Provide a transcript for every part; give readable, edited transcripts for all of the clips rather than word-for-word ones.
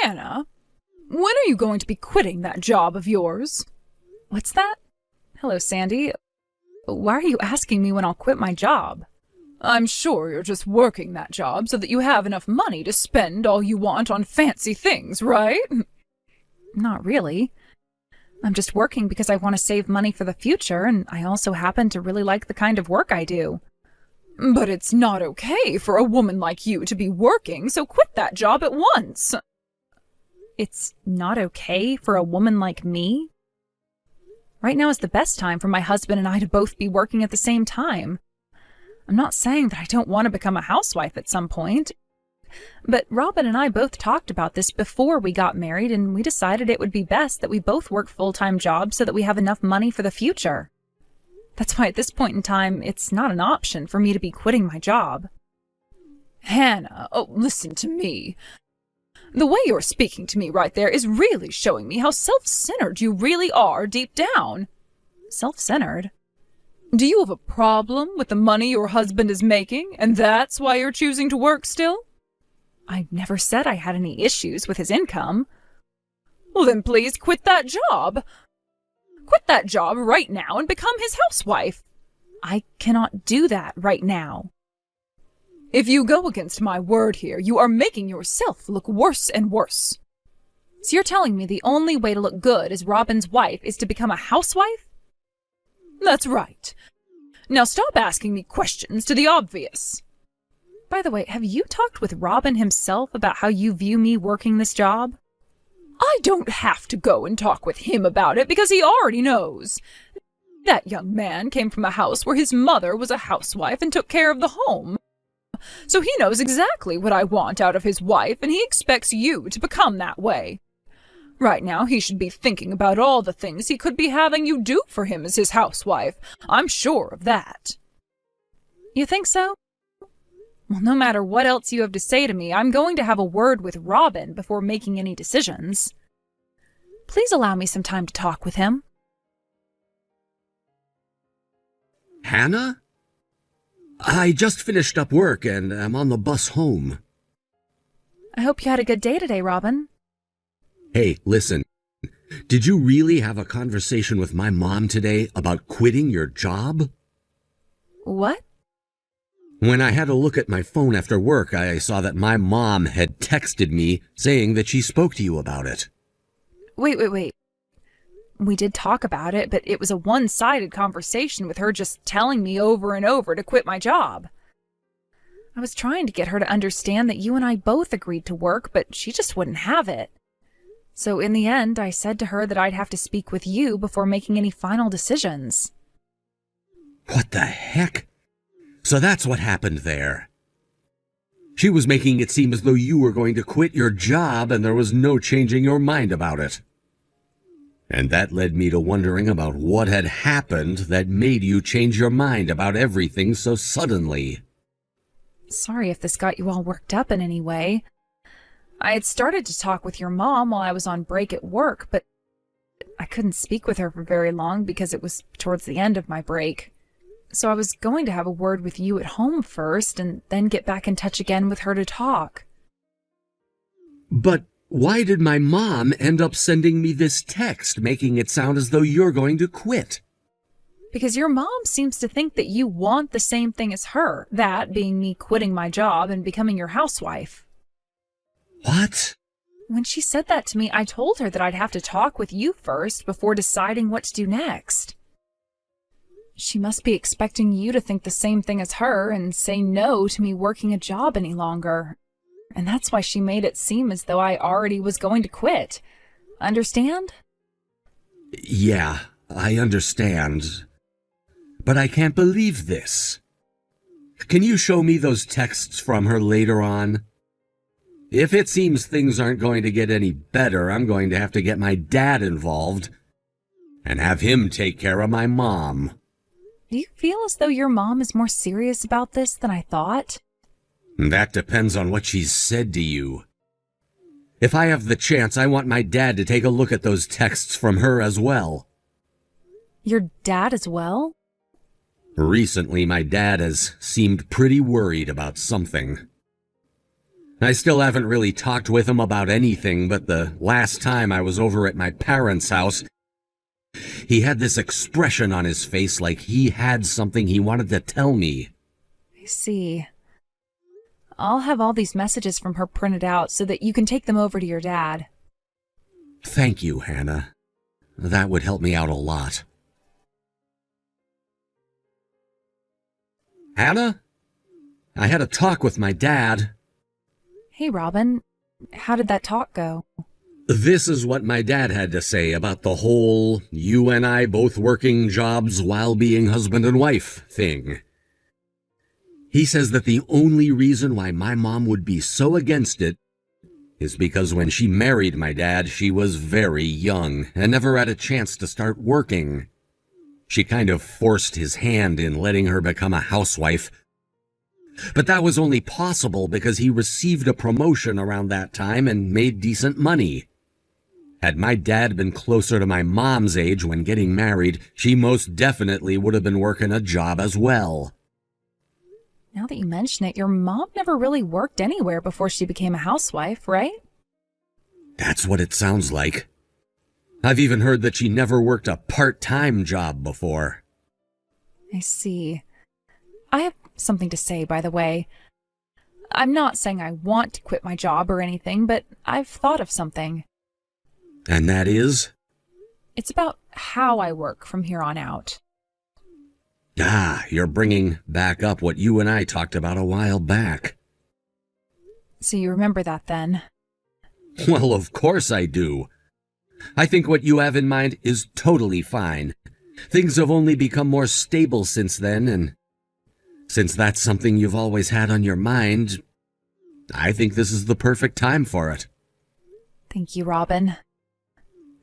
Hannah, when are you going to be quitting that job of yours? What's that? Hello, Sandy. Why are you asking me when I'll quit my job? I'm sure you're just working that job so that you have enough money to spend all you want on fancy things, right? Not really. I'm just working because I want to save money for the future, and I also happen to really like the kind of work I do. But it's not okay for a woman like you to be working, so quit that job at once. It's not okay for a woman like me? Right now is the best time for my husband and I to both be working at the same time. I'm not saying that I don't want to become a housewife at some point, but Robin and I both talked about this before we got married, and we decided it would be best that we both work full-time jobs so that we have enough money for the future. That's why at this point in time, it's not an option for me to be quitting my job. Hannah, listen to me. The way you're speaking to me right there is really showing me how self-centered you really are deep down. Self-centered? Do you have a problem with the money your husband is making, and that's why you're choosing to work still? I never said I had any issues with his income. Well, then please quit that job. Quit that job right now and become his housewife. I cannot do that right now. If you go against my word here, you are making yourself look worse and worse. So you're telling me the only way to look good as Robin's wife is to become a housewife? That's right. Now stop asking me questions to the obvious. By the way, have you talked with Robin himself about how you view me working this job? I don't have to go and talk with him about it because he already knows. That young man came from a house where his mother was a housewife and took care of the home. So he knows exactly what I want out of his wife, and he expects you to become that way. Right now, he should be thinking about all the things he could be having you do for him as his housewife. I'm sure of that. You think so? Well, no matter what else you have to say to me, I'm going to have a word with Robin before making any decisions. Please allow me some time to talk with him. Hannah? I just finished up work and I'm on the bus home. I hope you had a good day today, Robin. Hey, listen. Did you really have a conversation with my mom today about quitting your job? What? When I had a look at my phone after work, I saw that my mom had texted me saying that she spoke to you about it. Wait. We did talk about it, but it was a one-sided conversation with her just telling me over and over to quit my job. I was trying to get her to understand that you and I both agreed to work, but she just wouldn't have it. So in the end, I said to her that I'd have to speak with you before making any final decisions. What the heck? So that's what happened there. She was making it seem as though you were going to quit your job and there was no changing your mind about it. And that led me to wondering about what had happened that made you change your mind about everything so suddenly. Sorry if this got you all worked up in any way. I had started to talk with your mom while I was on break at work, but I couldn't speak with her for very long because it was towards the end of my break. So I was going to have a word with you at home first and then get back in touch again with her to talk. But why did my mom end up sending me this text making it sound as though you're going to quit? Because your mom seems to think that you want the same thing as her, that being me quitting my job and becoming your housewife. What? When she said that to me, I told her that I'd have to talk with you first before deciding what to do next. She must be expecting you to think the same thing as her and say no to me working a job any longer. And that's why she made it seem as though I already was going to quit. Understand? Yeah, I understand. But I can't believe this. Can you show me those texts from her later on? If it seems things aren't going to get any better, I'm going to have to get my dad involved and have him take care of my mom. Do you feel as though your mom is more serious about this than I thought? That depends on what she's said to you. If I have the chance, I want my dad to take a look at those texts from her as well. Your dad as well? Recently, my dad has seemed pretty worried about something. I still haven't really talked with him about anything, but the last time I was over at my parents' house, he had this expression on his face like he had something he wanted to tell me. I see. I'll have all these messages from her printed out so that you can take them over to your dad. Thank you, Hannah. That would help me out a lot. Hannah? I had a talk with my dad. Hey, Robin. How did that talk go? This is what my dad had to say about the whole you and I both working jobs while being husband and wife thing. He says that the only reason why my mom would be so against it is because when she married my dad, she was very young and never had a chance to start working. She kind of forced his hand in letting her become a housewife. But that was only possible because he received a promotion around that time and made decent money. Had my dad been closer to my mom's age when getting married, she most definitely would have been working a job as well. Now that you mention it, your mom never really worked anywhere before she became a housewife, right? That's what it sounds like. I've even heard that she never worked a part-time job before. I see. I have something to say, by the way. I'm not saying I want to quit my job or anything, but I've thought of something. And that is? It's about how I work from here on out. Ah, you're bringing back up what you and I talked about a while back. So you remember that then? Well, of course I do. I think what you have in mind is totally fine. Things have only become more stable since then, and since that's something you've always had on your mind, I think this is the perfect time for it. Thank you, Robin.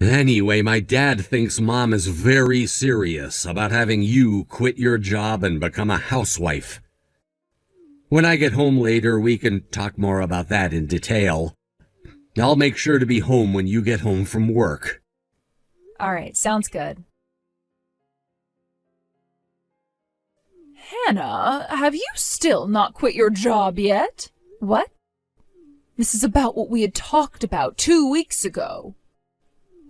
Anyway, my dad thinks Mom is very serious about having you quit your job and become a housewife. When I get home later, we can talk more about that in detail. I'll make sure to be home when you get home from work. All right, sounds good. Hannah, have you still not quit your job yet? What? This is about what we had talked about 2 weeks ago.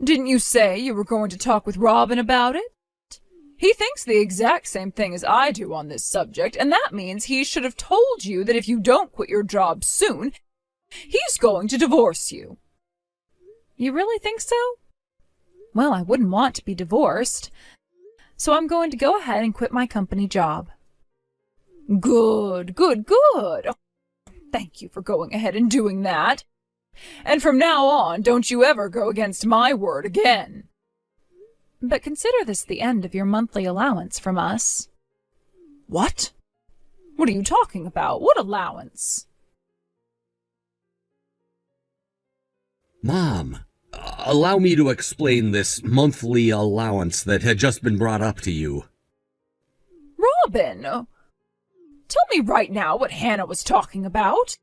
Didn't you say you were going to talk with Robin about it? He thinks the exact same thing as I do on this subject, and that means he should have told you that if you don't quit your job soon, he's going to divorce you. You really think so? Well, I wouldn't want to be divorced, so I'm going to go ahead and quit my company job. Good, good, good. Oh, thank you for going ahead and doing that. And from now on, don't you ever go against my word again. But consider this the end of your monthly allowance from us. What? What are you talking about? What allowance? Mom, allow me to explain this monthly allowance that had just been brought up to you. Robin, tell me right now what Hannah was talking about.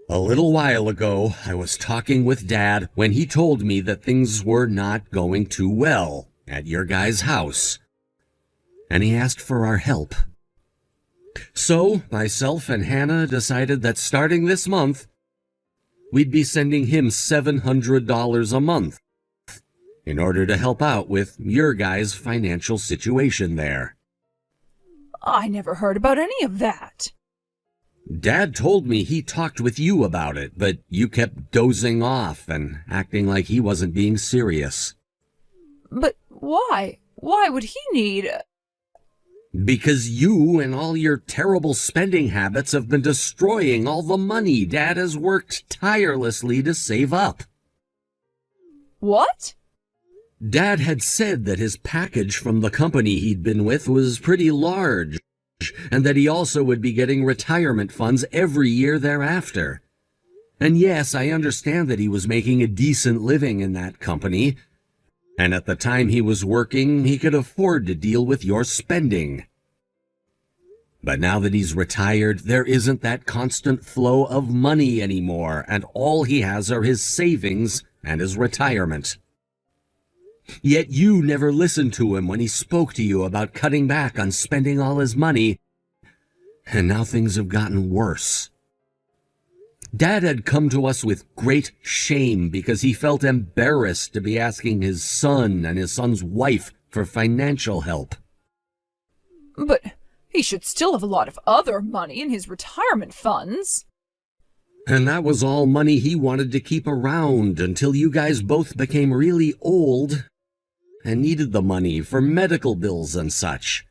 A little while ago, I was talking with Dad when he told me that things were not going too well at your guys' house, and he asked for our help. So, myself and Hannah decided that starting this month, we'd be sending him $700 a month in order to help out with your guys' financial situation there. I never heard about any of that. Dad told me he talked with you about it, but you kept dozing off and acting like he wasn't being serious. But why? Why would he need... Because you and all your terrible spending habits have been destroying all the money Dad has worked tirelessly to save up. What? Dad had said that his package from the company he'd been with was pretty large, and that he also would be getting retirement funds every year thereafter. And yes, I understand that he was making a decent living in that company, and at the time he was working, he could afford to deal with your spending. But now that he's retired, there isn't that constant flow of money anymore, and all he has are his savings and his retirement. Yet you never listened to him when he spoke to you about cutting back on spending all his money, and now things have gotten worse. Dad had come to us with great shame because he felt embarrassed to be asking his son and his son's wife for financial help. But he should still have a lot of other money in his retirement funds. And that was all money he wanted to keep around until you guys both became really old and needed the money for medical bills and such.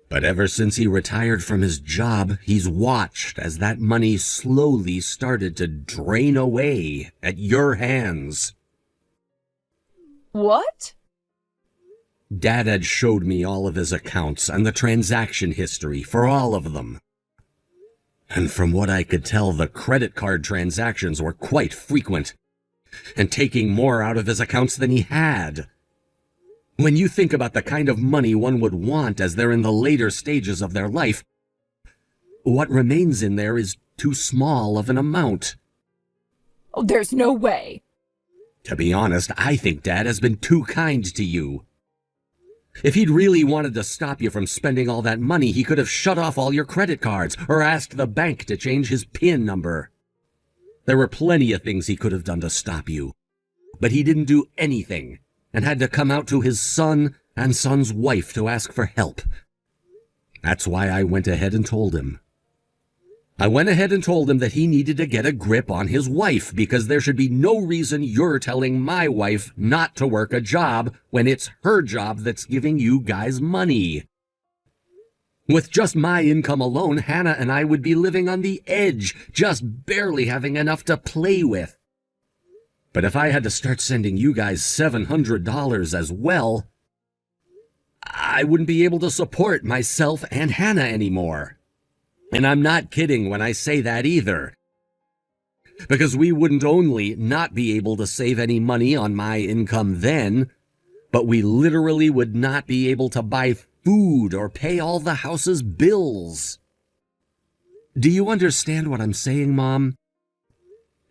But ever since he retired from his job, he's watched as that money slowly started to drain away at your hands. What? Dad had showed me all of his accounts and the transaction history for all of them. And from what I could tell, the credit card transactions were quite frequent, and taking more out of his accounts than he had. When you think about the kind of money one would want as they're in the later stages of their life, what remains in there is too small of an amount. Oh, there's no way. To be honest, I think Dad has been too kind to you. If he'd really wanted to stop you from spending all that money, he could have shut off all your credit cards or asked the bank to change his PIN number. There were plenty of things he could have done to stop you, but he didn't do anything and had to come out to his son and son's wife to ask for help. That's why I went ahead and told him. I went ahead and told him that he needed to get a grip on his wife because there should be no reason you're telling my wife not to work a job when it's her job that's giving you guys money. With just my income alone, Hannah and I would be living on the edge, just barely having enough to play with. But if I had to start sending you guys $700 as well, I wouldn't be able to support myself and Hannah anymore. And I'm not kidding when I say that either. Because we wouldn't only not be able to save any money on my income then, but we literally would not be able to buy food or pay all the house's bills. Do you understand what I'm saying, Mom?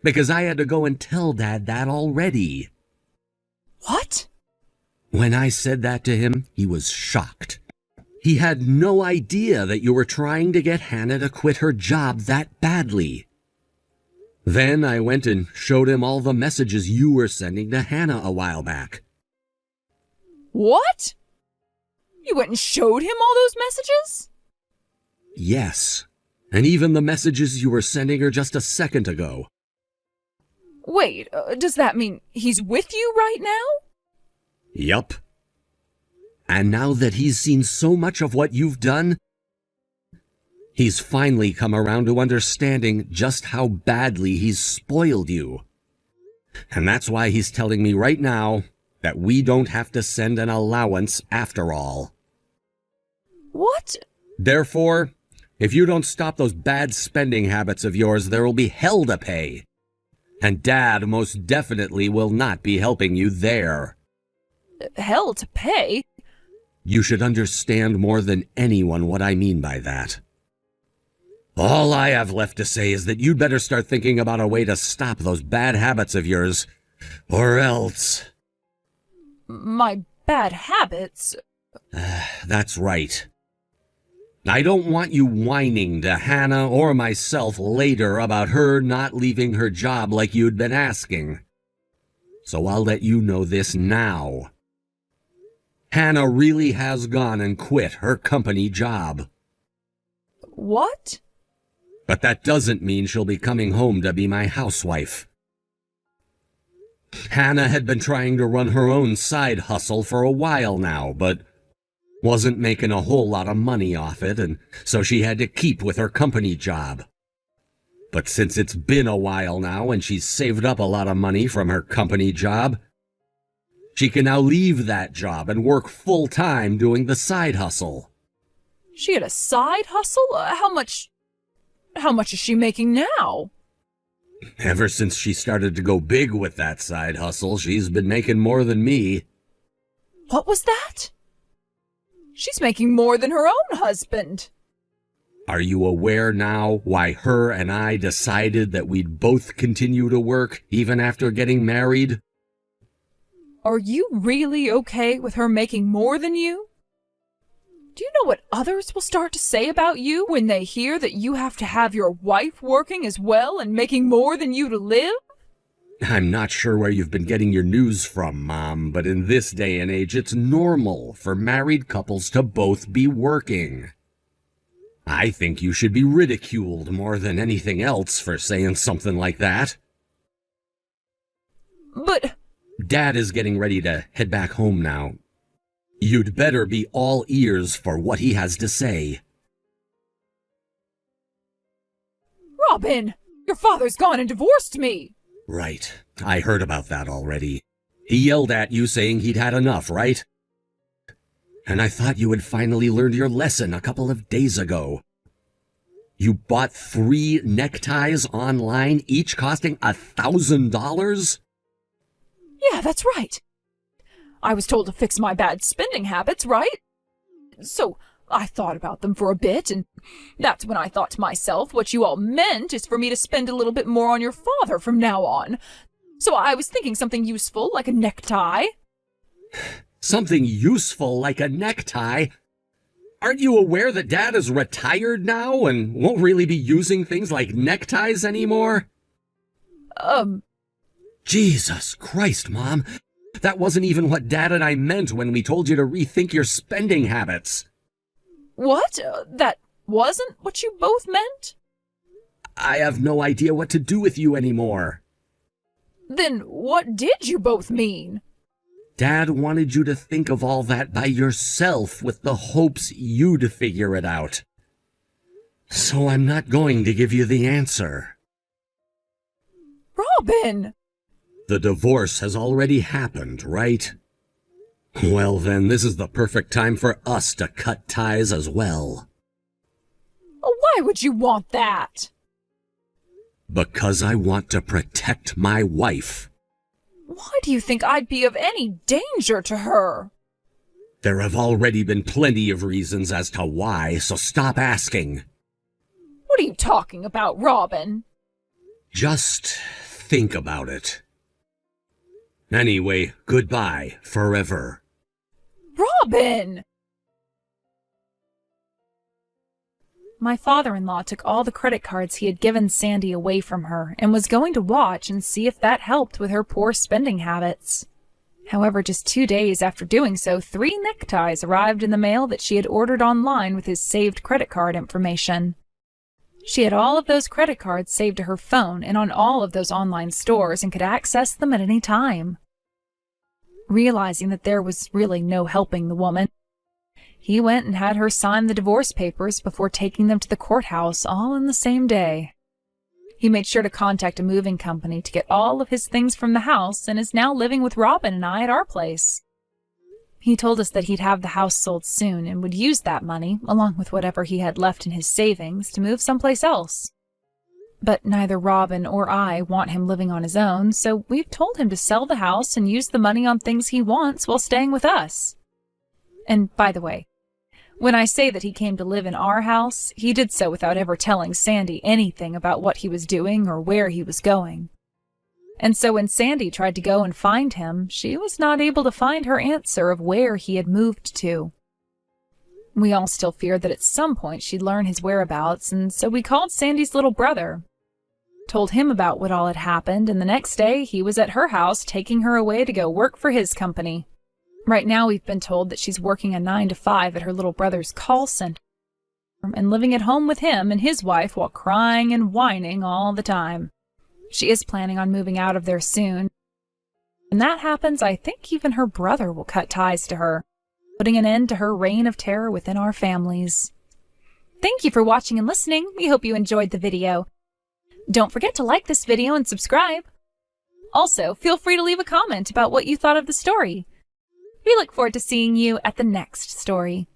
Because I had to go and tell Dad that already. What? When I said that to him, he was shocked. He had no idea that you were trying to get Hannah to quit her job that badly. Then I went and showed him all the messages you were sending to Hannah a while back. What? You went and showed him all those messages? Yes, and even the messages you were sending her just a second ago. Wait, does that mean he's with you right now? Yup. And now that he's seen so much of what you've done, he's finally come around to understanding just how badly he's spoiled you. And that's why he's telling me right now that we don't have to send an allowance after all. What? Therefore, if you don't stop those bad spending habits of yours, there will be hell to pay. And Dad most definitely will not be helping you there. Hell to pay? You should understand more than anyone what I mean by that. All I have left to say is that you'd better start thinking about a way to stop those bad habits of yours, or else... My bad habits? That's right. I don't want you whining to Hannah or myself later about her not leaving her job like you'd been asking. So I'll let you know this now. Hannah really has gone and quit her company job. What? But that doesn't mean she'll be coming home to be my housewife. Hannah had been trying to run her own side hustle for a while now, but wasn't making a whole lot of money off it, and so she had to keep with her company job. But since it's been a while now and she's saved up a lot of money from her company job, she can now leave that job and work full-time doing the side hustle. She had a side hustle? How much is she making now? Ever since she started to go big with that side hustle, she's been making more than me. What was that? She's making more than her own husband. Are you aware now why her and I decided that we'd both continue to work even after getting married? Are you really okay with her making more than you? Do you know what others will start to say about you when they hear that you have to have your wife working as well and making more than you to live? I'm not sure where you've been getting your news from, Mom, but in this day and age, it's normal for married couples to both be working. I think you should be ridiculed more than anything else for saying something like that. But... Dad is getting ready to head back home now. You'd better be all ears for what he has to say. Robin! Your father's gone and divorced me! Right. I heard about that already. He yelled at you saying he'd had enough, right? And I thought you had finally learned your lesson a couple of days ago. You bought 3 neckties online, each costing $1,000? Yeah, that's right. I was told to fix my bad spending habits, right? So I thought about them for a bit, and that's when I thought to myself, what you all meant is for me to spend a little bit more on your father from now on. So I was thinking something useful, like a necktie. Something useful like a necktie? Aren't you aware that Dad is retired now and won't really be using things like neckties anymore? Jesus Christ, Mom. That wasn't even what Dad and I meant when we told you to rethink your spending habits. What? That wasn't what you both meant? I have no idea what to do with you anymore. Then what did you both mean? Dad wanted you to think of all that by yourself with the hopes you'd figure it out. So I'm not going to give you the answer. Robin! The divorce has already happened, right? Well then, this is the perfect time for us to cut ties as well. Why would you want that? Because I want to protect my wife. Why do you think I'd be of any danger to her? There have already been plenty of reasons as to why, so stop asking. What are you talking about, Robin? Just think about it. Anyway, goodbye forever. Robin! My father-in-law took all the credit cards he had given Sandy away from her and was going to watch and see if that helped with her poor spending habits. However, just 2 days after doing so, 3 neckties arrived in the mail that she had ordered online with his saved credit card information. She had all of those credit cards saved to her phone and on all of those online stores and could access them at any time. Realizing that there was really no helping the woman, he went and had her sign the divorce papers before taking them to the courthouse all in the same day. He made sure to contact a moving company to get all of his things from the house and is now living with Robin and I at our place. He told us that he'd have the house sold soon and would use that money, along with whatever he had left in his savings, to move someplace else. But neither Robin or I want him living on his own, so we've told him to sell the house and use the money on things he wants while staying with us. And by the way, when I say that he came to live in our house, he did so without ever telling Sandy anything about what he was doing or where he was going. And so when Sandy tried to go and find him, she was not able to find her answer of where he had moved to. We all still feared that at some point she'd learn his whereabouts, and so we called Sandy's little brother, told him about what all had happened, and the next day he was at her house taking her away to go work for his company. Right now we've been told that she's working a 9-to-5 at her little brother's call center and living at home with him and his wife while crying and whining all the time. She is planning on moving out of there soon. When that happens, I think even her brother will cut ties to her, putting an end to her reign of terror within our families. Thank you for watching and listening. We hope you enjoyed the video. Don't forget to like this video and subscribe. Also, feel free to leave a comment about what you thought of the story. We look forward to seeing you at the next story.